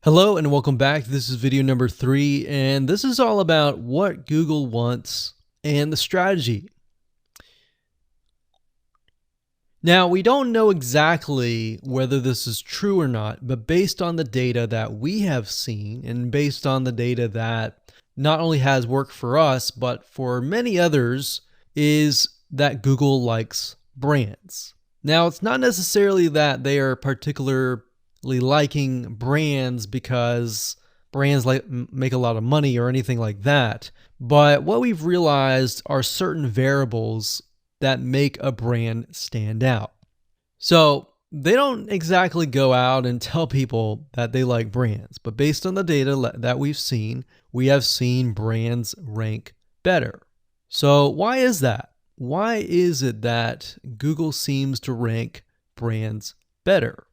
Hello and welcome back. This is video number 3, and this is all about what Google wants and the strategy. Now, we don't know exactly whether this is true or not, but based on the data that we have seen and based on the data that not only has worked for us, but for many others, is that Google likes brands. Now, it's not necessarily that they are particularly liking brands because brands make a lot of money or anything like that. But what we've realized are certain variables that make a brand stand out. So they don't exactly go out and tell people that they like brands, but based on the data that we've seen, we have seen brands rank better. So why is that? Why is it that Google seems to rank brands better?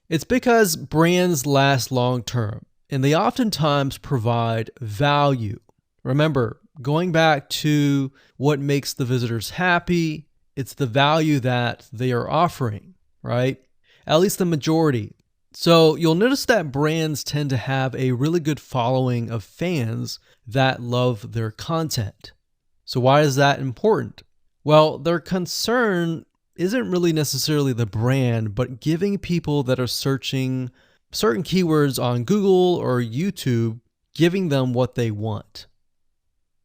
It's because brands last long term, and they oftentimes provide value. Remember, going back to what makes the visitors happy, it's the value that they are offering, right? At least the majority. So you'll notice that brands tend to have a really good following of fans that love their content. So why is that important? Well, their concern isn't really necessarily the brand, but giving people that are searching certain keywords on Google or YouTube, giving them what they want.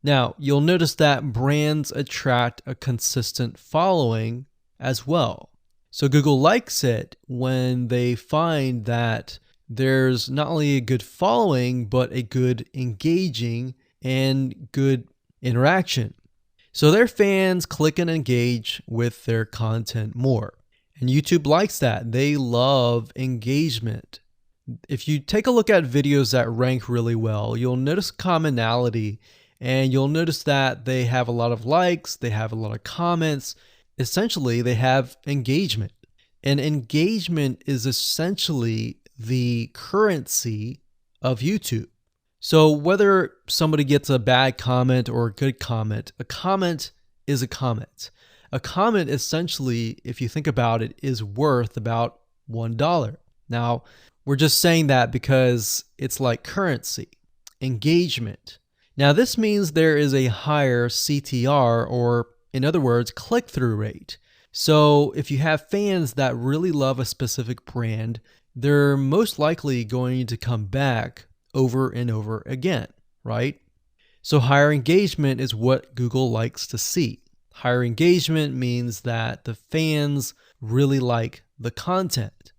Now, you'll notice that brands attract a consistent following as well. So Google likes it when they find that there's not only a good following, but a good engaging and good interaction. So their fans click and engage with their content more. And YouTube likes that. They love engagement. If you take a look at videos that rank really well, you'll notice commonality, and you'll notice that they have a lot of likes, they have a lot of comments. Essentially, they have engagement. And engagement is essentially the currency of YouTube. So whether somebody gets a bad comment or a good comment, a comment is a comment. A comment essentially, if you think about it, is worth about $1. Now, we're just saying that because it's like currency, engagement. Now, this means there is a higher CTR, or in other words, click-through rate. So if you have fans that really love a specific brand, they're most likely going to come back over and over again, right? So higher engagement is what Google likes to see. Higher engagement means that the fans really like the content.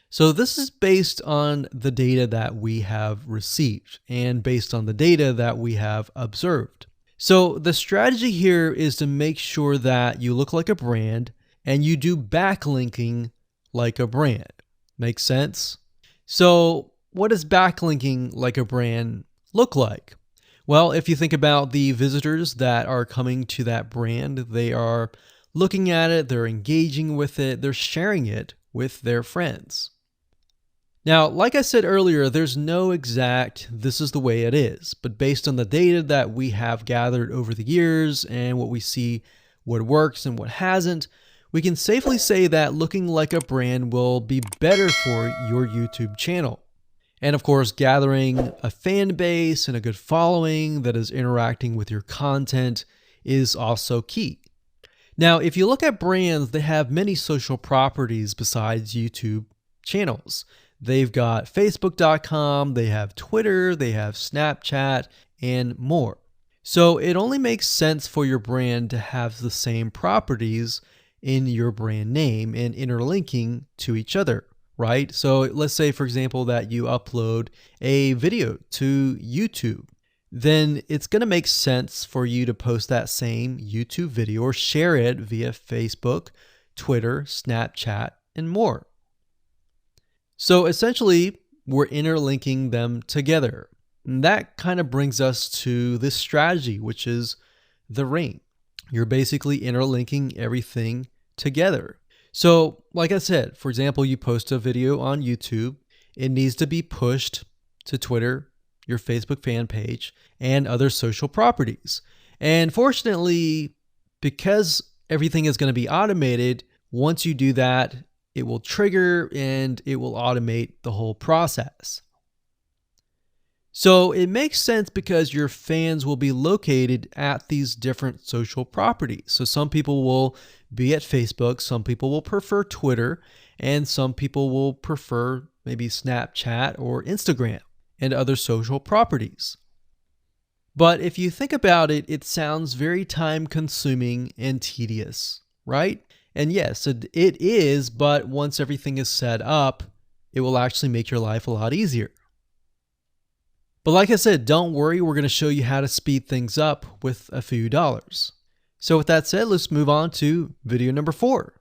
So this is based on the data that we have received and based on the data that we have observed. So the strategy here is to make sure that you look like a brand and you do backlinking like a brand. Make sense? So what does backlinking like a brand look like? Well, if you think about the visitors that are coming to that brand, they are looking at it, they're engaging with it, they're sharing it with their friends. Now, like I said earlier, there's no exact this is the way it is, but based on the data that we have gathered over the years and what we see, what works and what hasn't, we can safely say that looking like a brand will be better for your YouTube channel. And of course, gathering a fan base and a good following that is interacting with your content is also key. Now, if you look at brands, they have many social properties besides YouTube channels. They've got Facebook.com, they have Twitter, they have Snapchat, and more. So it only makes sense for your brand to have the same properties in your brand name and interlinking to each other, right? So let's say, for example, that you upload a video to YouTube. Then it's going to make sense for you to post that same YouTube video or share it via Facebook, Twitter, Snapchat, and more. So essentially, we're interlinking them together. And that kind of brings us to this strategy, which is the ring. You're basically interlinking everything together. So like I said, for example, you post a video on YouTube, it needs to be pushed to Twitter, your Facebook fan page, and other social properties. And fortunately, because everything is going to be automated, once you do that, it will trigger and it will automate the whole process. So it makes sense because your fans will be located at these different social properties. So some people will be at Facebook, some people will prefer Twitter, and some people will prefer maybe Snapchat or Instagram and other social properties. But if you think about it, it sounds very time consuming and tedious, right? And yes, it is, but once everything is set up, it will actually make your life a lot easier. But like I said, don't worry, we're going to show you how to speed things up with a few dollars. So with that said, let's move on to video number 4.